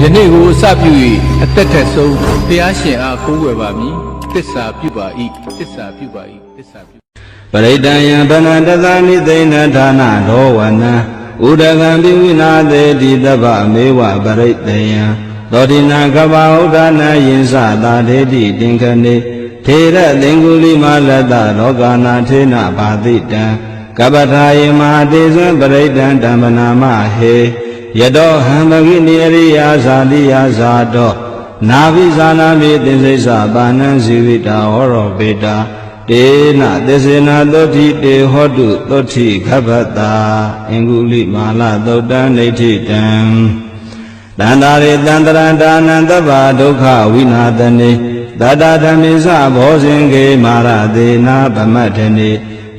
ယနေ့ကိုအစပြု၍အသက်ထက်ဆုံးဘုရားရှင်အားကိုးကွယ်ပါမည်သစ္စာပြုပါ၏သစ္စာပြုပါ၏သစ္စာပြုပရိတံယံဗနတသနိသိဏဌာနရောဝနံဥဒကံပိဝိနာတေတိတဗ္ဗမေဝပရိတယံသောတိနာကဗ္ဗဥဒ္ဒနာယင်္စသာဒေတိတင်ခနေထေရသင်္ကုလိမလတ္တလောကနာထေနဘာတိတံကပ္ပထာယေမဟာတေဇံပရိတံဓမ္မနာမဟေယတောဟံဘဂိနိအရိယာဇာတိယဇာတောနာဘိဇာနာမိသင်္စိစ္ဆပါဏံဇီဝိတာဟောရောပေတာတေနသစ္စေနာသောတိတေဟောတုသောတိခဗ္ဗတာအင်္ဂုလိမာလသုတ်တံနေဋ္ဌိတံတန္တာရေတန္တရံဒါနံသဗ္ဗဒုက္ခဝိနာသနေတတဓမ္မိစဘောဇင်ကေမာရသေနာဗမတ္ထနေ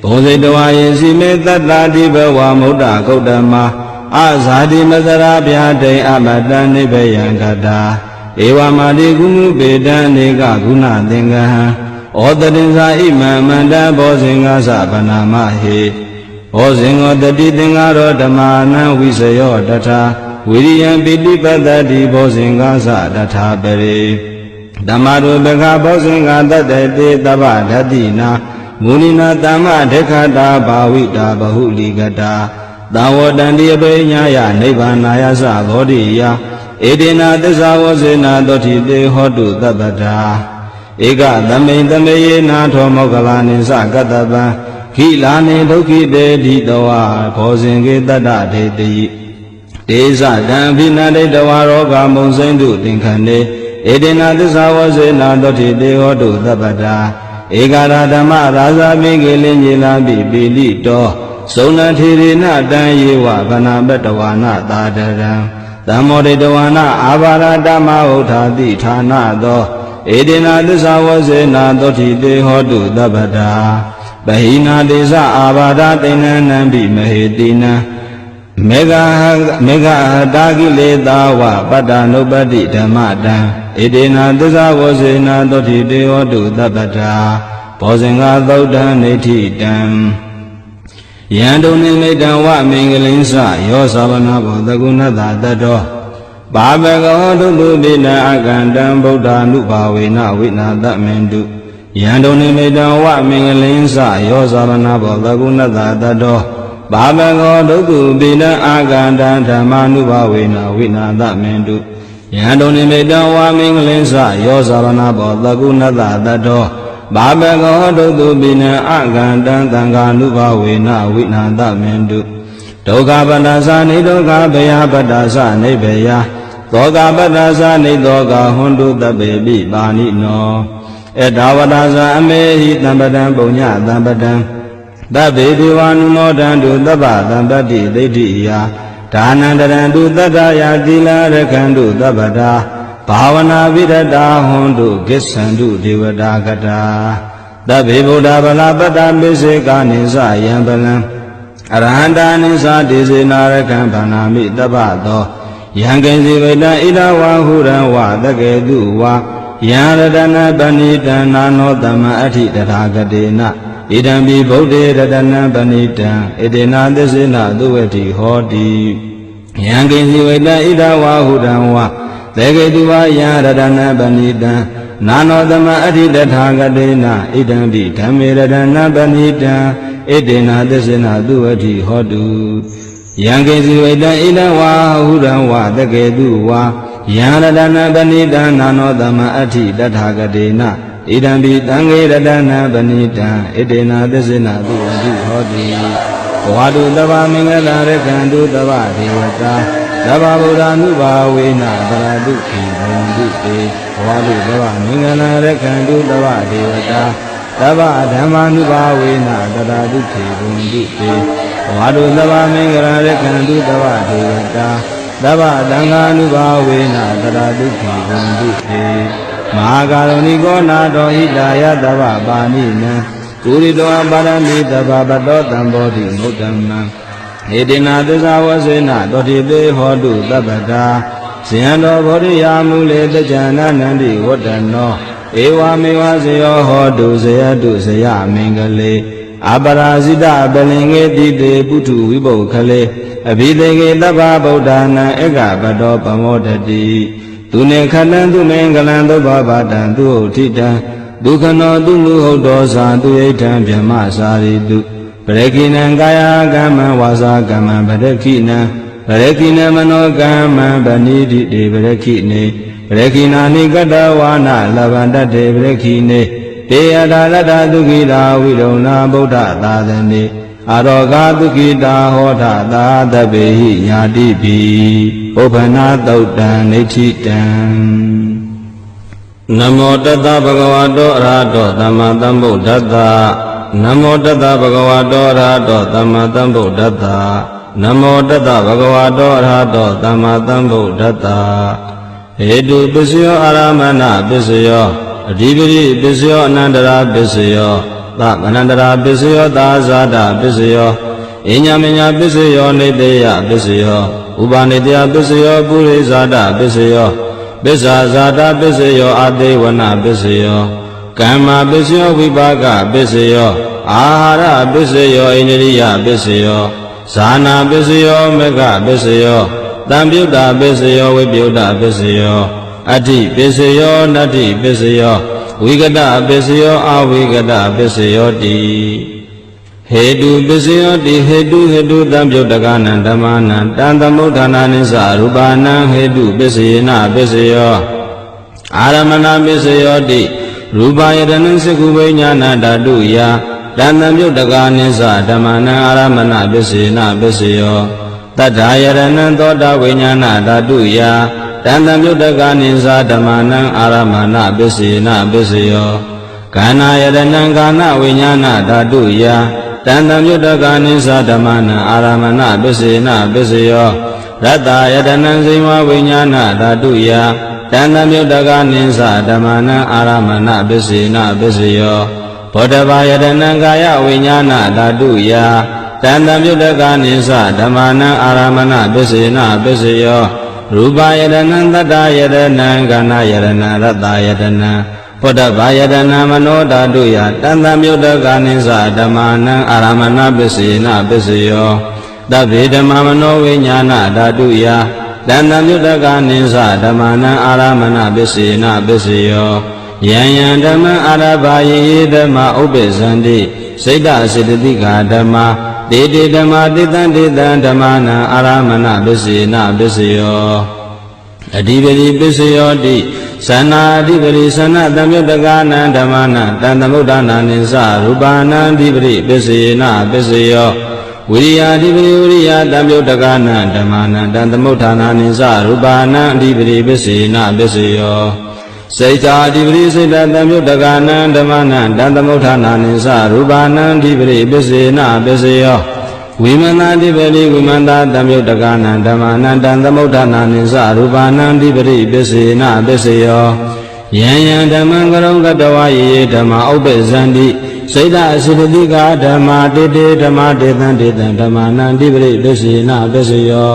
ဘောဇိတဝါယေစီမေတတ္တာတိဘဝမုဒ္ဒဂௌတမအဇာတိမဇရာဗျာတိအမတံနိဗ္ဗယံကတာဧဝမာတိကုမှုပေတံနေကဂုဏသင်္ကဟံဩတတင်္ဇာဣမံမန္တဘောဇင်္ဂသဗနာမဟေဘောဇင်္ဂောတတိသင်္ဃရောဓမ္မာနံဝိစယောတထာဝိရိယံပိဋိပတ္တိဘောဇင်္ဂသတထာပရိဓမ္မရူပခဘောဇင်္ဂတတတေတဗ္ဗဓတ္တိနာမုနိနာတမ္မဒေခတာဘာဝိတာဘဟုလိကတာသံဝတန္တိအပိညာယနိဗ္ဗာနာယသဘောဓိယဧတေနာသစ္စာဝဇေနာသောတိတေဟောတုသဗ္ဗတာဧကသမိန်သမေယေနာထောမောကလာနိသကတ္တပံခိလာနိဒုက္ခိတေတိတဝါဘောဇင်ကေတတ္တဒေတိတေဇတံအဖိနာတိတဝါရောဂမုံစိမ့်တုသင်္ခဏေဧတေနာသစ္စာဝဇေနာသောတိတေဟောတုသဗ္ဗတာဧကရာဓမ္မရာဇာမိကေလင်ညေလာပိပိလိတောသုဏထေရိနတံယေဝဗနာပတဝါနသာတရံသမ္မောဒိတဝါနအာဘာရတမဥထာတိဌာနသောဧတေနာသစ္စာဝဇေနာသောတိတေဟောတုသဗ္ဗတာပဟိနာတေဇအာဘာဒတိဏံနံပိမဟေတိနံမေဃတာကိလေသာဝပတ္တနုပတ္တိဓမ္မတံဧတေနာသစ္စာဝဇေနာသောတိတေဟောတုသဗ္ဗတာဘောဇင်္ဂသုတ်တံနေဋ္ဌိတံယံတုန်နိမိတံဝမင်္ဂလိံစယောသဗ္ဗနာဘောသကုဏတတတောပါပကောတုတုပိနအကန္တံဗုဒ္ဓ ानु ဘာဝေနဝိနာတမင်တုယံတုန်နိမိတံဝမင်္ဂလိံစယောသဗ္ဗနာဘောသကုဏတတတောပါပကောတုတုပိနအကန္တံဓမ္မာနုဘာဝေနဝိနာတမင်တုယံတုန်နိမိတံဝမင်္ဂလိံစယောသဗ္ဗနာဘောသကုဏတတတောဘာပကောတုတုပိနအကန္တံသံဃာနုဘာဝေနဝိနာတမင်တုဒုက္ခပတ္တသနိဒုက္ခဘယပတ္တသနိဗ္ဗယသောကပတ္တသနိသောကဟွန်တုတပေပိပါဏိနောဧတဝတ္တသအမေဟိတံပတံပုညတံပတံတဗ္ဗေဒေဝ ानु မောဒံတုသဗ္ဗသံပတ္တိဒိဋ္ဌိယဒါနန္တရံတုတတ္တယသီလရခန္တုသဗ္ဗတာဘာဝနာဝိရတာဟွန်တုကိစ္ဆန္တုဒေဝတာကတာတဗ္ဗေဗုဒ္ဓဗလာပတ္တပိစေကာနိသယံပလံအရဟန္တာနိသဒေစေနာရခံဗန္နာမိတပ္ပသောယံကိဉ္စီဝိတံဣဒဝါဟုရံဝသကေတုဝါယံရတနာပဏိတံနာနောတမအဋ္ဌိတထာဂတေနဣဒံပိဗုဒ္ဓေရတနာပဏိတံဣတေနာသစ္စေနသုဝတိဟောတိယံကိဉ္စီဝိတံဣဒဝါဟုရံဝသကေတုဝါယံရတနာပဏိတံနာနောတမအဋ္ဌိတထာဂတေနဣဒံပိဓမ္မေရတနာပဏိတံဣတေနာသစ္စေနသုဝတိဟောတုယံကိဉ္စီဝိတံဣဒဝါဟုရံဝသကေတုဝါယံရတနာပဏိတံနာနောတမအဋ္ဌိတထာဂတေနဣဒံပိသံဃေရတနာပဏိတံဣတေနာသစ္စေနသုဝတိဟောတိဘဝတုတဗ္ဗမင်္ဂလာရခန္တုတဗ္ဗဒေဝတာသဗ္ဗဗုဒ္ဓ ानु ဘာဝေနပရတုခိဘဝန္တုတေဘဝတုတဗ္ဗမင်္ဂလာရခန္တုတဗ္ဗဒေဝတာသဗ္ဗဓမ္မာနုဘာဝေနတရတုခေဘဝန္တုတေဘဝတုတဗ္ဗမင်္ဂလာရခန္တုတဗ္ဗဒေဝတာသဗ္ဗသံဃာနုဘာဝေနတရတုခေဘဝန္တုတေမဟာကာရုဏိကောနာတော်ဟိတာယသဗ္ဗပါဏိနံကုရိတောပါရမိတဗ္ဗပတောတံဘောဓိမုဒ္ဓမံဧတေနာသစ္စာဝဇေနသောတိတေဟောတုသဗ္ဗတာဇယံတော်ဗောဓိယာမူလေတကြနန္တိဝတ္တနောဧဝမေဝဇယောဟောတုဇယတုဇယမင်္ဂလေ အပရာဇိတပလင်္ကေတိတေပုထုဝိပုခလေအဘိသေကေတဗ္ဗဗုဒ္ဓနာဧကပတောပမောတတိသူနေခတံသူမင်္ဂလံသုဘဗတံသူဥထိတံဒုက္ခနောသူလူဟုတ်တော်သာသူဣဋ္ဌံဗြဟ္မစာရိတုပရကိနံကာယကမ္မဝါစာကမ္မပရကိနံပရကိနမနောကမ္မဗနိတိတေပရကိနေပရကိနာနိကတဝါနလဗန္တတေပရကိနေတေယတာလတ္တသုခိတာဝိရုဏဗုဒ္ဓသာသနေအာရောဂသုခိတာဟောထသာသဗ္ဗေဟိညာတိပိပုဗ္ဗနာသုတ်တံနိဋ္ဌိတံနမောတတ္တဗဂဝတောအရဟတောသမ္မာသမ္ဗုဒ္ဓတ္တနမောတတ္တဗဂဝတောအရဟတောသမ္မာသမ္ဗုဒ္ဓတ္တနမောတတ္တဗဂဝတောအရဟတောသမ္မာသမ္ဗုဒ္ဓတ္တဟေတုပစ္စယောအာရမဏပစ္စယောအဓိပတိပစ္စယောအနန္တရာပစ္စယောသမနန္တရာပစ္စယောသာဇာတပစ္စယောအညမညာပစ္စယောနေတေယပစ္စယောဥပနိတယပစ္စယောပုရိဇာတပစ္စယောပစ္စာဇာတပစ္စယောအတေဝနပစ္စယောကမ္မပစ္စယောဝိပါကပစ္စယောအာဟာရပစ္စယောဣန္ဒြိယပစ္စယောဇာနာပစ္စယောမေဃပစ္စယောတံပြုတ္တပစ္စယောဝိပယုတ္တပစ္စယောအဋ္ဌိပစ္စယောနတ္ထိပစ္စယောဝိကတပစ္စယောအဝိကတပစ္စယောတိဟေတုပစ္စယောတိဟေတုတံပြုတ်တကနံဓမ္မနံတံသမုဋ္ဌာနာနိသရူပနံဟေတုပစ္စယေနပစ္စယောအာရမဏပစ္စယောတိရူပယတနံစကုဝိညာဏဓာတုယတံသမပြုတ်တကနိသဓမ္မနံအာရမဏပစ္စယေနပစ္စယောတတ္ထာယရဏံသောတာဝိညာဏဓာတုယတံသမပြုတ်တကနိသဓမ္မနံအာရမဏပစ္စယေနပစ္စယောခန္ဓာယရဏံကာဏဝိညာဏဓာတုယတံသမပြုတ်တကနိသဓမ္မနံအာရမဏပစ္စယေနပစ္စယောရတ္တယတနံဇိဝဝိညာဏဓာတုယတံသမပြုတ်တကနိသဓမ္မနံအာရမဏပစ္စယေနပစ္စယောဘောဓဘာယတနံကာယဝိညာဏဓာတုယတံသမပြုတ်တကနိသဓမ္မနံအာရမဏပစ္စယေနပစ္စယောရူပယတနံတတ္တယတနံခန္ဓာယတနံရတ္တယတနံဘောဓဘာယတနံမနောဓာတုယတံသမပြုတ်တကနိသဓမ္မနံအာရမဏပစ္စယေနပစ္စယောတဗ္ဗေဓမ္မမနောဝိညာဏဓာတုယတံသမပြုတ်တကနိသဓမ္မနံအာရမဏပစ္စယေနပစ္စယောယံယံဓမ္မအာရဘာယေဓမ္မဥပ္ပဇန္တိစိတ်တစေတသိကာဓမ္မတေတေဓမ္မတေတံဓမ္မနံအာရမဏပစ္စယေနပစ္စယောအဓိပတိပစ္စယောတိသနာအဓိပတိသနာတံမြုတ္တကနံဓမ္မနံတံသမုဋ္ဌာနာနိသရူပနံအဓိပတိပစ္စယေနပစ္စယောဝိရိယအဓိပတိဝိရိယတံမြုတ္တကနံဓမ္မနံတံသမုဋ္ဌာနာနိသရူပနံအဓိပတိပစ္စယေနပစ္စယောစိတ်သာအဓိပတိစိတ်တံမြုတ္တကနံဓမ္မနံတံသမုဋ္ဌာနာနိသရူပနံအဓိပတိပစ္စယေနပစ္စယောဝိမန္တာတိပတိဝိမန္တာတံမြုတ္တကနံဓမ္မနံတံသမုဋ္ဌာနာနိသရူပနံတိပတိပစ္စယေနပစ္စယောယံယံဓမ္မံကရုံကတဝယေဓမ္မဥပ္ပဇန္တိစိတ်တအစိတတိကာဓမ္မာတေတေဓမ္မတေတံဓမ္မနံတိပတိပစ္စယေနပစ္စယော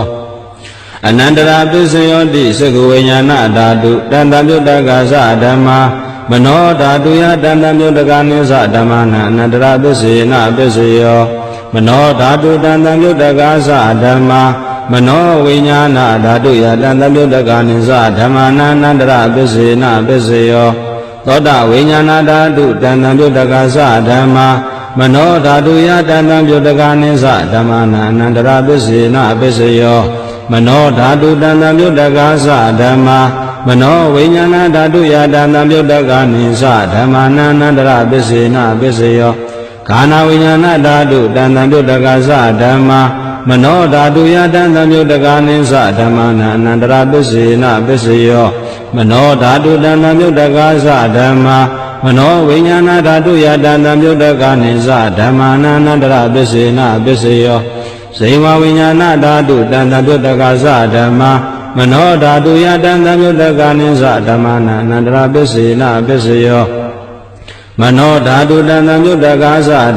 အနန္တရာပစ္စယောတိသက္ကဝိညာဏဓာတုတံသမပြုတ်တကသဓမ္မာမနောဓာတုယတံသမပြုတ်တကနိသဓမ္မနံအနန္တရာပစ္စယေနပစ္စယောမနောဓာတုတံသမပြုတ်တကသဓမ္မာမနောဝိညာဏဓာတုယတံသမပြုတ်တကနိသဓမ္မနံအနန္တရာပစ္စယေနပစ္စယောသောတဝိညာဏဓာတုတံသမပြုတ်တကသဓမ္မာမနောဓာတုယတံသမပြုတ်တကနိသဓမ္မနံအနန္တရာပစ္စယေနပစ္စယောမနောဓာတုတံသမပြုတ်တကသဓမ္မာမနောဝိညာဏဓာတုယတံသမပြုတ်တကနိသဓမ္မနံအနန္တရာပစ္စယေနပစ္စယောခန္ဓာဝိညာဏဓာတုတံသမပြုတ်တကသဓမ္မာမနောဓာတုယတံသမပြုတ်တကနိသဓမ္မနံအနန္တရာပစ္စယေနပစ္စယောမနောဓာတုတံသမပြုတ်တကသဓမ္မာမနောဝိညာဏဓာတုယတံသမပြုတ်တကနိသဓမ္မနံအနန္တရာပစ္စယေနပစ္စယောဇိဝဝိညာဏဓာတုတံသမပြုတ်တကသဓမ္မာမနောဓာတုယတံသမပြုတ်တကနိသဓမ္မနံအနန္တရာပစ္စယေနပစ္စယောမနောဓာတုတံသမပြုတ်တက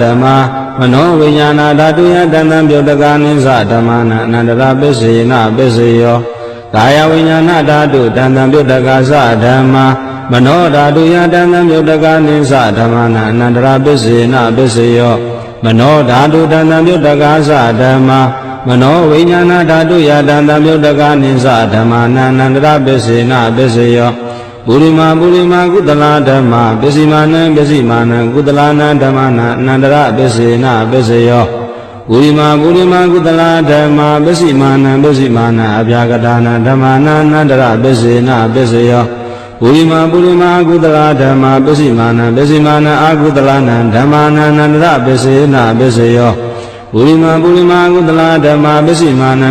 သဓမ္မာမနောဝိညာဏဓာတုယတံသမပြုတ်တကနိသဓမ္မနံအနန္တရာပစ္စယေနပစ္စယောကာယဝိညာဏဓာတုတံသမပြုတ်တကသဓမ္မာမနောဓာတုယတံသမပြုတ်တကနိသဓမ္မနံအနန္တရာပစ္စယေနပစ္စယော မနောဓာတုတန္တမြုတ္တကာသဓမ္မာမနောဝိညာဏဓာတုယတန္တမြုတ္တကာနိသဓမ္မာနန္တရပစ္စေနပစ္စယောပုရိမာကုသလာဓမ္မာပစ္စည်းမာနံကုသလာနံဓမ္မာနအနန္တရပစ္စေနပစ္စယောပုရိမာကုသလာဓမ္မာပစ္စည်းမာနံအဗျာကတာနံဓမ္မာနအနန္တရပစ္စေနပစ္စယောပုရိမာကုသလာဓမ္မာပစ္စည်းမာနံအာကုသလာနံဓမ္မာနအနန္တရပစ္စေနပစ္စယောပုရိမာကုသလာဓမ္မာပစ္စည်းမာနံ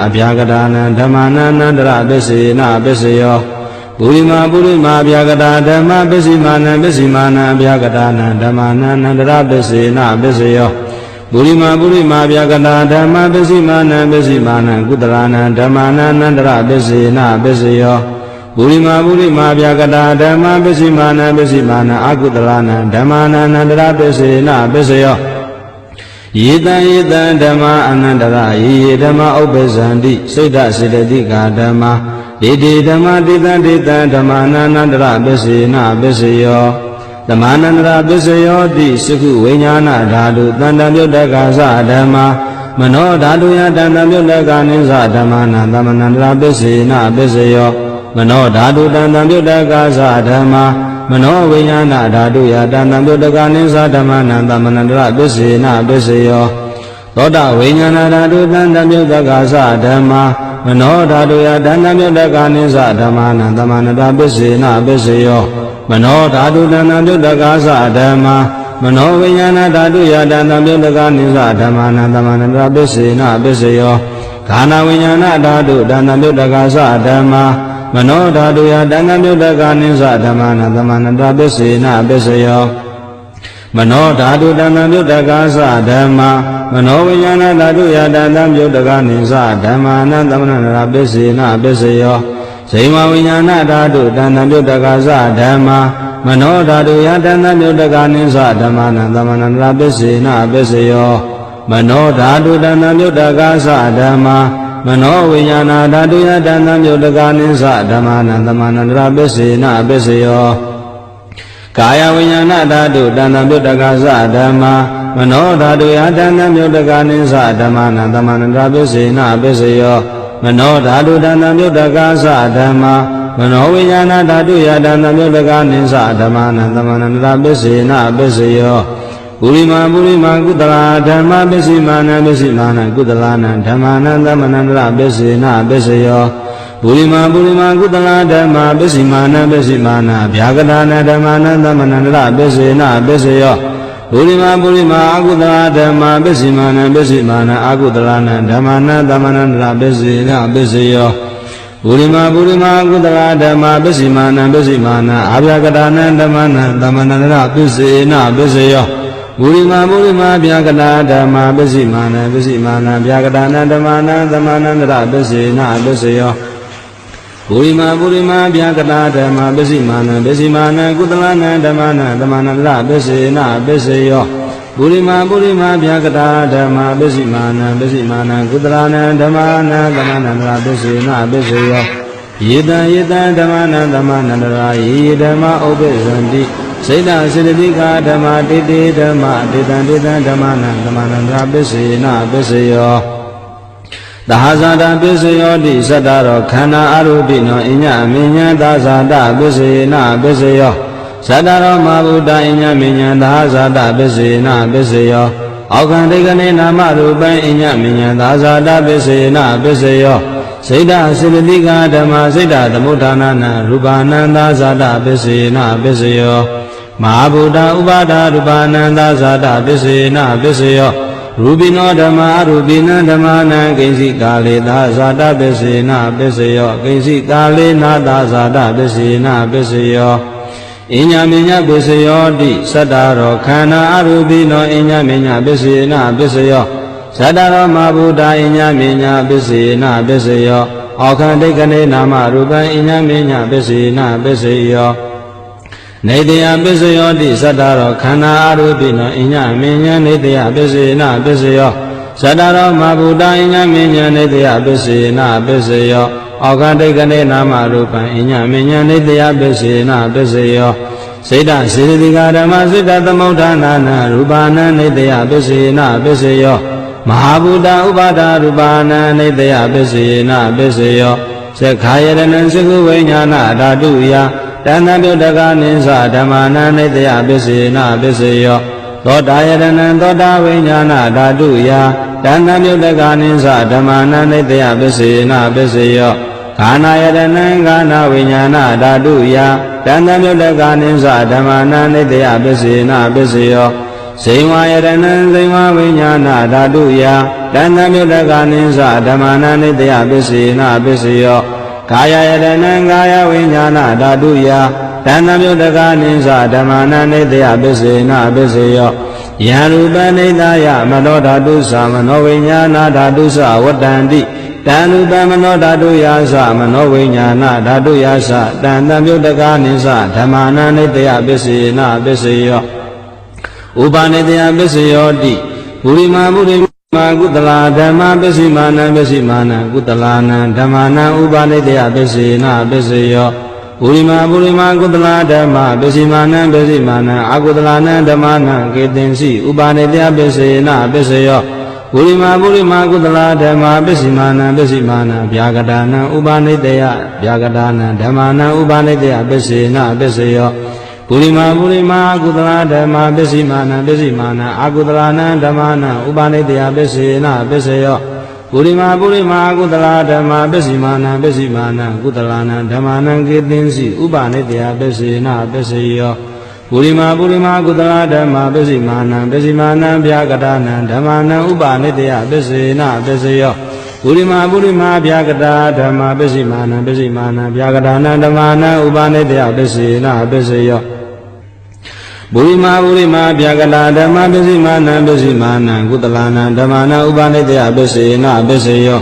အဗျာကတာနံဓမ္မာနအနန္တရပစ္စေနပစ္စယောပုရိမာဗျာကတာဓမ္မာပစ္စည်းမာနံအဗျာကတာနံဓမ္မာနအနန္တရပစ္စေနပစ္စယောပုရိမာဗျာကတာဓမ္မာပစ္စည်းမာနံကုသလာနံဓမ္မာနအနန္တရပစ္စေနပစ္စယောပုရိမာဗျာကတာဓမ္မာပစ္စည်းမာနံအာကုသလာနံဓမ္မာနအနန္တရပစ္စေနပစ္စယောယေတံဓမ္မာအနန္တရယေဓမ္မာဥပ္ပဇန္တိစိတ်ဓစေတသိကာဓမ္မာဒေတိဓမ္မာဒေတံဓမ္မာနန္တရပစ္စေနပစ္စယောဓမ္မာနန္တရပစ္စယောတိစကုဝိညာဏဓာတုတန္တမြုတ္တကာသဓမ္မာမနောဓာတုယတန္တမြုတ္တကာနိသဓမ္မာနန္တမနန္တရပစ္စေနပစ္စယောမနောဓာတုတန္တမြုတ္တကာသဓမ္မာမနောဝိညာဏဓာတုယတန္တမြုတ္တကာနိသဓမ္မာနန္တမနန္တရပစ္စေနပစ္စယောသောတဝိညာဏဓာတုတန္တမြုတ္တကာသဓမ္မာမနောဓာတုယတန္တမြုတ္တကာနိသဓမ္မာနန္တမနန္တရပစ္စေနပစ္စယောမနောဓာတုတန္တမြုတ္တကာသဓမ္မာမနောဝိညာဏဓာတုယတန္တမြုတ္တကာနိသဓမ္မာနန္တမနန္တရပစ္စေနပစ္စယောခန္ဓာဝိညာဏဓာတုတန္တမြုတ္တကာသဓမ္မာမနောဓာတုယတန္တမြုတ္တကာနိသဓမ္မာနန္တမနန္တရပစ္စေနပစ္စယောမနောဓာတုတန္တမြုတ္တကာသဓမ္မာမနောဝိညာဏဓာတုယတန္တမြုတ္တကာနိသဓမ္မာနန္တမနန္တရပစ္စေနပစ္စယောဇိမဝိညာဏဓာတုတန္တမြုတ္တကာသဓမ္မာမနောဓာတုယတန္တမြုတ္တကာနိသဓမ္မာနန္တမနန္တရပစ္စေနပစ္စယောမနောဓာတုတန္တမြုတ္တကာသဓမ္မာမနောဝိညာဏဓာတုယတန္တမြုတ္တကာနိသဓမ္မာနန္တမနန္တရပစ္စေနပစ္စယောကာယဝိညာဏဓာတုတန္တမြုတ္တကာသဓမ္မာမနောဓာတုယတန္တမြုတ္တကာနိသဓမ္မာနန္တမနန္တရပစ္စေနပစ္စယောမနောဓာတုတန္တမြုတ္တကာသဓမ္မာမနောဝိညာဏဓာတုယတန္တမြုတ္တကာနိသဓမ္မာနန္တမနန္တရပစ္စေနပစ္စယောပုရိမာကုသလာဓမ္မာပစ္စည်းမာနံကုသလာနံဓမ္မာနန္တမနန္တရပစ္စေနပစ္စယောပုရိမာကုသလာဓမ္မာပစ္စည်းမာနံဗျာကတာနံဓမ္မာနန္တမနန္တရပစ္စေနပစ္စယောပုရိမာအကုသလာဓမ္မာပစ္စည်းမာနံအာကုသလာနံဓမ္မာနန္တမနန္တရပစ္စေနပစ္စယောပုရိမာကုသလာဓမ္မာပစ္စည်းမာနံအာဗျာကတာနံဓမ္မာနန္တမနန္တရပစ္စေနပစ္စယောပုရိမာဗျာကတာဓမ္မာပစ္စည်းမာနံဗျာကတာနံဓမ္မာနန္တမနန္တရပစ္စေနပစ္စယောပုရိမာဗျာကတာဓမ္မာပစ္စည်းမာနံကုသလာနံဓမ္မာနန္တမနန္တရပစ္စေနပစ္စယောပုရိမာဗျာကတာဓမ္မာပစ္စည်းမာနံကုသလာနံဓမ္မာနန္တမနန္တရပစ္စေနပစ္စယောယေတံဓမ္မာနန္တမနန္တရာယေဓမ္မာဥပ္ပဇန္တိစိတ်ဓစေတသိကာဓမ္မာတေတေဓမ္မာတေတံဓမ္မာနန္တမနန္တရပစ္စေနပစ္စယောသဟဇာတပစ္စယောတိသတ္တရောခန္ဓာအရူပိနောအညမဉ္ဇသာဇာတပစ္စေနပစ္စယောသတ္တရောမဗုဒ္ဓအညမဉ္ဇသဟဇာတပစ္စေနပစ္စယောအောက္ခန္တိကနေနာမရူပံအညမဉ္ဇသာဇာတပစ္စေနပစ္စယောစိတ်ဓစေတသိကာဓမ္မာစိတ်ဓသမုဋ္ဌာနာနရူပနန္သာဇာတပစ္စေနပစ္စယောမဟာဗုဒ္ဓဥပါဒရူပနန္သာဇာတပစ္စေနပစ္စယောရူပိနောဓမ္မာရူပိနံဓမ္မာနံကိဉ္စိကာလေသာဇာတပစ္စေနပစ္စယောကိဉ္စိကာလေနာသာဇာတပစ္စေနပစ္စယောအညမညပစ္စယောတိသတ္တရောခန္ဓာအရူပိနောအညမညပစ္စေနပစ္စယောသတ္တရောမဗုဒ္ဓအညမညပစ္စေနပစ္စယောအောက္ခန္တိကနေနာမရူပံအညမညပစ္စေနပစ္စယောနေတယပစ္စယောတိသတ္တရောခန္ဓာအရူပိနောအညမညနေတယပစ္စေနပစ္စယောသတ္တရောမဗုဒ္ဓအညမညနေတယပစ္စေနပစ္စယောအောက္ခန္တိကနေနာမရူပံအညမညနေတယပစ္စေနပစ္စယော စေတစေတိကဓမ္မစေတသမုဋ္ဌာနာနာရူပါနံနေတယပစ္စေနပစ္စေယောမဟာဗုဒ္ဓဥပါဒရူပါနံနေတယပစ္စေနပစ္စေယောသက္ခာယတနံသကုဝိညာဏဓာတုယတဏ္ဍပြုတကနိသဓမ္မာနံနေတယပစ္စေနပစ္စေယောသောတာယတနံသောတာဝိညာဏဓာတုယတဏ္ဍပြုတကနိသဓမ္မာနံနေတယပစ္စေနပစ္စေယောခာနာယတနံခာနာဝိညာဏဓာတုယတဏ္ဍပြုတကနိသဓမ္မာနံနေတယပစ္စေနပစ္စေယောဇိဝယတနံဇိဝဝိညာဏဓာတုယတဏ္ဍပြုတကနိသဓမ္မာနံနေတယပစ္စေနပစ္စေယောကာယယတနံကာယဝိညာဏဓာတုယတဏ္ဍပြုတကနိသဓမ္မာနံနေတယပစ္စေနပစ္စေယောယံရူပနိတယမနောဓာတုသမနောဝိညာဏဓာတုသဝတ္တန္တိတံရူပမနောဓာတုယာသမနောဝိညာဏဓာတုယာသတန်တံပြုတကနိသဓမ္မာနံနေတယပစ္စေနပစ္စေယောဥပါနေတယပစ္စေယောတိဘူရိမာဘူရိမာကုတလာဓမ္မပစ္စိမာနံပစ္စိမာနံကုတလာနံဓမ္မာနံဥပါနေတယပစ္စေနပစ္စေယောဘူရိမာဘူရိမာကုတလာဓမ္မပစ္စိမာနံပစ္စိမာနံအကုတလာနံဓမ္မာနံကေတင်စီဥပါနေတယပစ္စေနပစ္စေယောဘူရိမာဘူရိမာကုတလာဓမ္မပစ္စိမာနံပစ္စိမာနံဗျာကတာနံဥပါနေတယဗျာကတာနံဓမ္မာနံဥပါနေတယပစ္စေနပစ္စေယောဘူရိမာဘူရိမာကုတလာဓမ္မပစ္စိမာနံပစ္စိမာနံအကုတလာနံဓမ္မာနံဥပါနေတယပစ္စေနပစ္စေယောဘူရိမာဘူရိမာကုတလာဓမ္မပစ္စိမာနံပစ္စိမာနံကုတလာနံဓမ္မာနံကေတင်စီဥပါနေတယပစ္စေနပစ္စေယောဘူရိမာဘူရိမာကုတလာဓမ္မပစ္စိမာနံပစ္စိမာနံဗျာကတာနံဓမ္မာနံဥပါနေတယပစ္စေနပစ္စေယောဘူရိမာဘူရိမာဗျာကတာဓမ္မပစ္စိမာနံပစ္စိမာနံဗျာကတာနံဓမ္မာနံဥပါနေတယပစ္စေနပစ္စေယောဘူရိမာဘူရိမာဗျာကတာဓမ္မပစ္စိမာနံပစ္စိမာနံကုတလာနံဓမ္မာနံဥပါနေတယပစ္စေနပစ္စေယော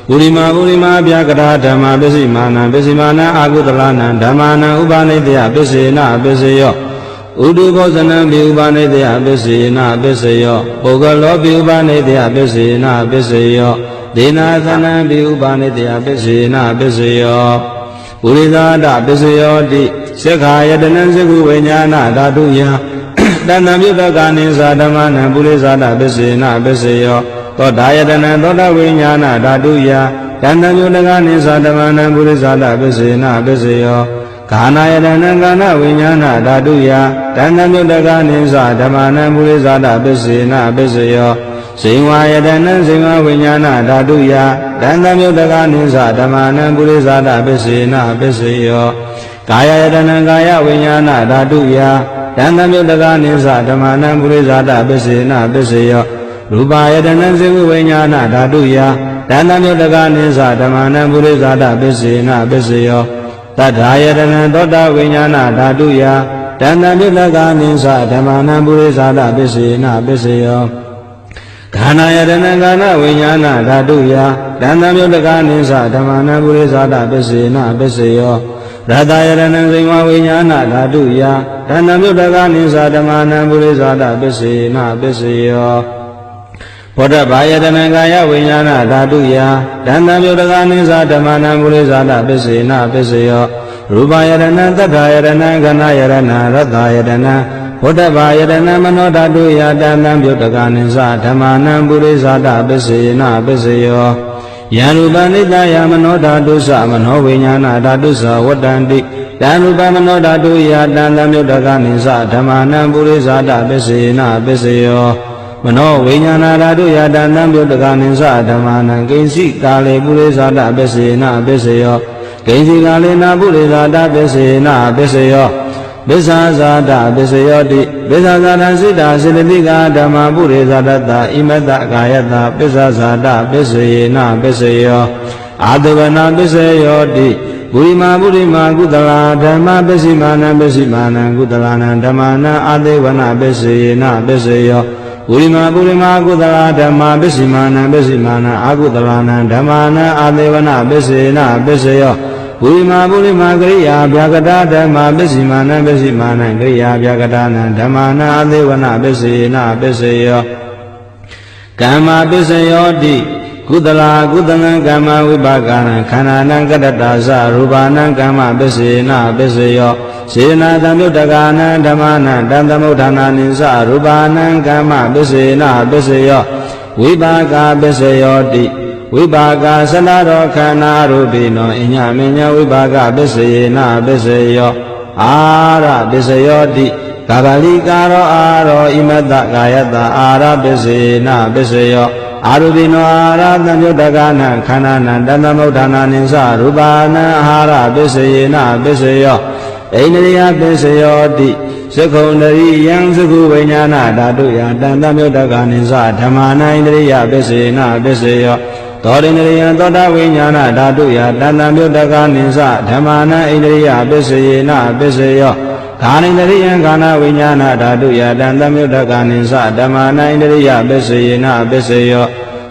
ဘူရိမာဘူရိမာဗျာကတာဓမ္မပစ္စိမာနံပစ္စိမာနံအာကုတလာနံဓမ္မာနံဥပါနေတယပစ္စေနပစ္စေယောဥဒုဘောဇနံပိဥပါနေတယပစ္စေနပစ္စေယောပုဂ္ဂလောပိဥပါနေတယပစ္စေနပစ္စေယောဒေနာသနံပိဥပါနေတယပစ္စေနပစ္စေယောပုရိသဒပစ္စယောတိသက္ခာယတနံသကုဝိညာဏဓာတုယတဏ္ဍမြုတကနိသဓမ္မနံပုရိသဒပစ္စေနပစ္စေယောသောတာယတနံသောတဝိညာဏဓာတုယတဏ္ဍမြုတကနိသဓမ္မနံပုရိသဒပစ္စေနပစ္စေယောခာနာယတနံကာနဝိညာဏဓာတုယတဏ္ဍမြုတကနိသဓမ္မနံပုရိသဒပစ္စေနပစ္စေယောဇိဝယတနံဇိဝဝိညာဏဓာတုယတဏ္ဍမြုတကနိသဓမ္မနံပုရိသဒပစ္စေနပစ္စေယောကာယယတနံကာယဝိညာဏဓာတုယတဏ္ဍမြုတကနိသဓမ္မနံပုရိသဒပစ္စေနပစ္စေယောရူပယတနံဇိဝဝိညာဏဓာတုယတဏ္ဍမြုတကနိသဓမ္မနံပုရိသဒပစ္စေနပစ္စေယောတတ္ထာယတနံသောတာဝိညာဏဓာတုယတဏ္ဍမြုတကနိသဓမ္မနံပုရိသဒပစ္စေနပစ္စေယောခန္ဓာယတနံကာနဝိညာဏဓာတုယတဏ္ဍမြုတကနိသဓမ္မနံပုရိသဒပစ္စေနပစ္စေယောရတယတနံဇိဝဝိညာဏဓာတုယတဏ္ဍမြုတကနိသဓမ္မနံပုရိသဒပစ္စေနပစ္စေယောဘောဓဘာယတနံကာယဝိညာဏဓာတုယတဏ္ဍမြုတကနိသဓမ္မနံပုရိသဒပစ္စေနပစ္စေယောရူပယတနံသတ္ထာယတနံခန္ဓာယတနံရတယတနံဘုဒ္ဓဘာယတနံမနောဓာတုယတဏ္ဍမြုတကနိသဓမ္မာနံပုရိသဒပစ္စေနပစ္စေယောယံရူပနိတယမနောဓာတုသမနောဝိညာဏဓာတုသဝတ္တန္တိတံရူပမနောဓာတုယတဏ္ဍမြုတကနိသဓမ္မာနံပုရိသဒပစ္စေနပစ္စေယောမနောဝိညာဏဓာတုယတဏ္ဍမြုတကနိသဓမ္မာနံကိဉ္စိကာလေပုရိသဒပစ္စေနပစ္စေယောကိဉ္စိကာလေနပုရိသဒပစ္စေနပစ္စေယောပစ္ဆာဇာတပစ္စယောတိပစ္ဆာဇာတစိတ္တစေတသိကဓမ္မပုရိသတ္တဣမတ္တကာယတပစ္ဆာဇာတပစ္စယေနပစ္စယောအာတဝနာပစ္စယောတိဘူရိမာဘူရိမာကုတလာဓမ္မပစ္စည်းမာနံပစ္စည်းမာနံကုတလာနံဓမ္မာနံအာတေဝနာပစ္စယေနပစ္စယောဘူရိမာဘူရိမာကုတလာဓမ္မပစ္စည်းမာနံပစ္စည်းမာနံအာကုတလာနံဓမ္မာနံအာတေဝနာပစ္စယေနပစ္စယောဘူရိမာဘူရိမာကရိယာဗျာကတာဓမ္မပစ္စိမာနံပစ္စိမာနံကရိယာဗျာကတာနံဓမ္မာနံအသေးဝနပစ္စေနပစ္စေယောကမ္မပစ္စယောတိ ကုသလာကုသလံကမ္မဝိပါကနံခန္ဓာနံကတ္တတာသရူပနံကမ္မပစ္စေနပစ္စယောစေနာသံယုတ်တကနံဓမ္မနံတံသမုဋ္ဌာနာနိသရူပနံကမ္မပစ္စေနပစ္စယောဝိပါကပစ္စယောတိဝိပါကသလရောခန္ဓာရူပိနောအညမညဝိပါကပစ္စေနပစ္စယောအာရပစ္စယောတိကာဗလိကာရောအာရောဣမတကာယတအာရပစ္စေနပစ္စယောအာရုပိနောအာရသံယုတ်တကနံခန္ဓာနံတဏ္ဍမုဋ္ဌာနာနိသရူပနံအာဟာရပစ္စယေနပစ္စယောဣန္ဒရိယပစ္စယောတိသက္ခုံတရိယံသက္ခုဝိညာဏဓာတုယတဏ္ဍမုဋ္ဌကနိသဓမ္မာနဣန္ဒရိယပစ္စယေနပစ္စယောသောရိန္ဒရိယံသောတာဝိညာဏဓာတုယတဏ္ဍမုဋ္ဌကနိသဓမ္မာနဣန္ဒရိယပစ္စယေနပစ္စယောခာနိန္ဒရိယံခန္ဓာဝိညာဏဓာတုယတံတမြုတ္တကနိသဓမ္မာနဣန္ဒရိယပစ္စယေနပစ္စယော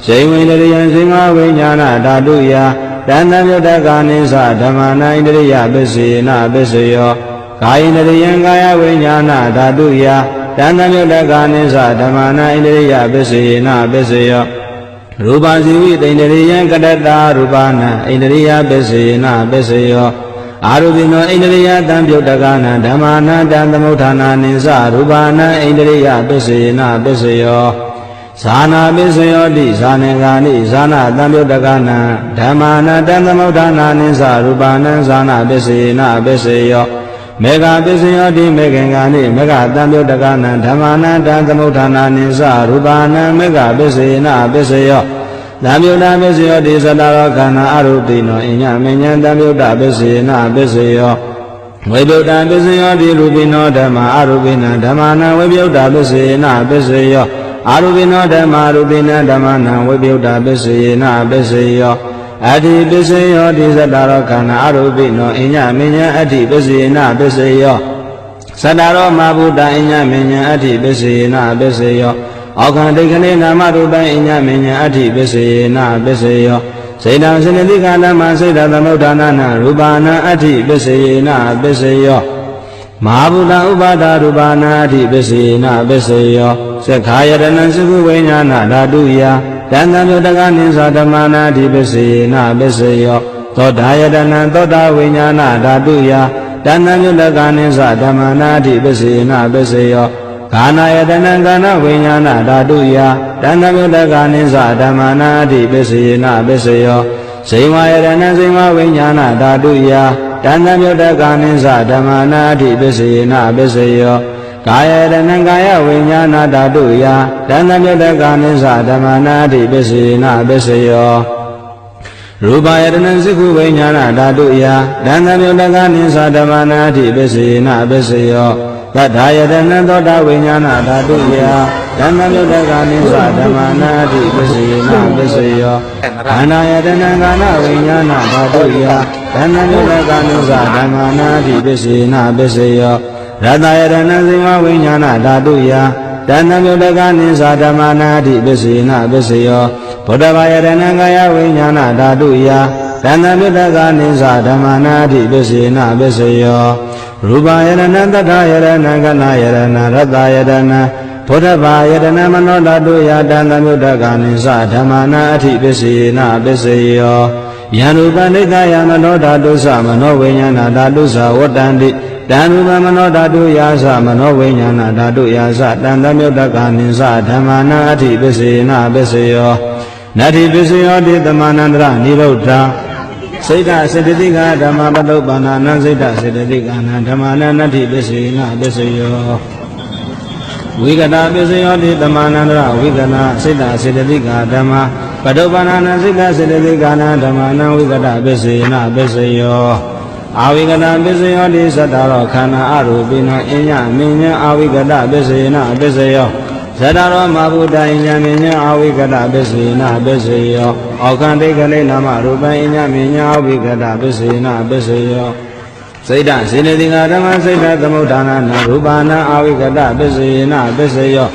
ဇိဝိန္ဒရိယံဇိမဝိညာဏဓာတုယတံတမြုတ္တကနိသဓမ္မာနဣန္ဒရိယပစ္စယေနပစ္စယောကာယိန္ဒရိယံကာယဝိညာဏဓာတုယတံတမြုတ္တကနိသဓမ္မာနဣန္ဒရိယပစ္စယေနပစ္စယောရူပဇိဝိတ္တန္ဒရိယံကတတ္တာရူပနံဣန္ဒရိယပစ္စယေနပစ္စယောအာရုပိနောဣန္ဒရိယတံပြုတ်တကနံဓမ္မာနံတံသမုဋ္ဌာနာနိသရူပနံဣန္ဒရိယပစ္စယေနပစ္စယောဇာနာပစ္စယောတိဇာနေဂာနိဇာနာတံပြုတ်တကနံဓမ္မာနံတံသမုဋ္ဌာနာနိသရူပနံဇာနာပစ္စယေနပစ္စယောမေဃပစ္စယောတိမေခင်္ဂာနိမေဃတံပြုတ်တကနံဓမ္မာနံတံသမုဋ္ဌာနာနိသရူပနံမေဃပစ္စယေနပစ္စယောသံယုတ်တပစ္စယောတိသတ္တရောခန္ဓာအရုပိနောအညမဉ္ဇံသံယုတ်တပစ္စယေနပစ္စယောဝိပယုတ်တပစ္စယောတိရူပိနောဓမ္မာအရုပိနံဓမ္မာနံဝိပယုတ်တပစ္စယေနပစ္စယောအာရုပိနောဓမ္မာရူပိနံဓမ္မာနံဝိပယုတ်တပစ္စယေနပစ္စယောအတ္တိပစ္စယောတိသတ္တရောခန္ဓာအရုပိနောအညမဉ္ဇံအတ္တိပစ္စယေနပစ္စယောသတ္တရောမဘုဒ္ဓအညမဉ္ဇံအတ္တိပစ္စယေနပစ္စယောအောက်ခံဒိဋ္ဌိနာမရူပံအညမဉ္ဇံအတ္တိပစ္စယေနပစ္စယောစေတံစနတိကဓမ္မစေတသမုဋ္ဌာနာနရူပနာအတ္တိပစ္စယေနပစ္စယောမဟာဗုဒ္ဓဥပါဒရူပနာအတ္တိပစ္စယေနပစ္စယောသက္ခာယတနံသကုဝိညာဏဓာတုယတန်တံမြုတကနိသဓမ္မာနာအတ္တိပစ္စယေနပစ္စယောသောတာယတနံသောတာဝိညာဏဓာတုယတန်တံမြုတကနိသဓမ္မာနာအတ္တိပစ္စယေနပစ္စယောကာနာယတနံကာနဝိညာဏဓာတုယတန္တမြုတ္တကနိသဓမ္မာနာအတ္တိပစ္စယေနပစ္စယောဇိဝယတနံဇိဝဝိညာဏဓာတုယတန္တမြုတ္တကနိသဓမ္မာနာအတ္တိပစ္စယေနပစ္စယောကာယတနံကာယဝိညာဏဓာတုယတန္တမြုတ္တကနိသဓမ္မာနာအတ္တိပစ္စယေနပစ္စယောရူပယတနံသက္ခုဝိညာဏဓာတုယတန္တမြုတ္တကနိသဓမ္မာနာအတ္တိပစ္စယေနပစ္စယောသတ္ထာယတနံသောတာဝိညာဏဓာတုယဓမ္မမြုတ္တကနိသဓမ္မာနာတိပစ္စယေနပစ္စယောခန္ဓာယတနံကာနဝိညာဏဓာတုယဓမ္မမြုတ္တကနိသဓမ္မာနာတိပစ္စယေနပစ္စယောရတယတနံဇိဝဝိညာဏဓာတုယဓမ္မမြုတ္တကနိသဓမ္မာနာတိပစ္စယေနပစ္စယောဘုဒ္ဓဘာယတနံကာယဝိညာဏဓာတုယဓမ္မမြုတ္တကနိသဓမ္မာနာတိပစ္စယေနပစ္စယောရူပယတနံတထာယတနံကနာယတနံရတယတနံဘုဒ္ဓဘာယတနံမနောဓာတုယတံတမြုတ္တကနိသဓမ္မာနာအထိပစ္စယေနပစ္စယောယံရူပနိဒယမနောဓာတုသမနောဝိညာဏဓာတုသဝတ္တန္တိတံရူပမနောဓာတုယာသမနောဝိညာဏဓာတုယာသတံတမြုတ္တကနိသဓမ္မာနာအထိပစ္စယေနပစ္စယောနတ္ထိပစ္စယောတိတမနန္တရနိရုဒ္ဓစိတ်တစေတသိကဓမ္မပတုပ္ပန္နစိတ်တစေတသိကနာဓမ္မနာနတ္ထိပစ္စယေနပစ္စယောဝိကတပစ္စယောတိတမနန္တရဝိကနာစိတ်တစေတသိကဓမ္မပတုပ္ပန္နစိတ်တစေတသိကနာဓမ္မနာဝိကတပစ္စယေနပစ္စယောအာဝိကတပစ္စယောတိသတ္တရောခန္ဓာအရူပိနောအညမဉ္ဇအာဝိကတပစ္စယေနပစ္စယောဇတရောမဘုဒ္ဓအညမဉ္ဇအာဝိကတပစ္စယေနပစ္စယောအောက်ခံဒိဋ္ဌလိနာမရူပံအညမဉ္ဇအာဝိကတပစ္စယေနပစ္စယောစိတ်တစေနတိကဓမ္မစိတ်တသမုဋ္ဌာနာရူပနာအာဝိကတပစ္စယေနပစ္စယော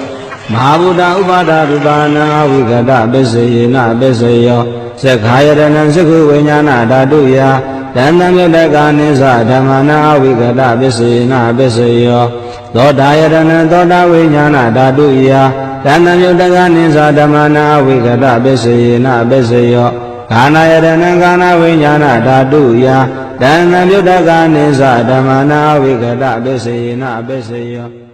မဟာဗုဒ္ဓဥပါဒရူပနာအာဝိကတပစ္စယေနပစ္စယောသက္ခာယတနံသက္ခုဝိညာဏဓာတုယတန်တမြုတ္တကနိသဓမ္မနာအာဝိကတပစ္စယေနပစ္စယောသောတာယတနံသောတာဝိညာဏဓာတုယတ တဏ္ဍမြုတကနိသဓမ္မနာဝိကတပစ္စယေနပစ္စယောခန္ဓာယတနံခန္ဓာဝိညာဏဓာတုယတဏ္ဍမြုတကနိသဓမ္မနာဝိကတပစ္စယေနပစ္စယော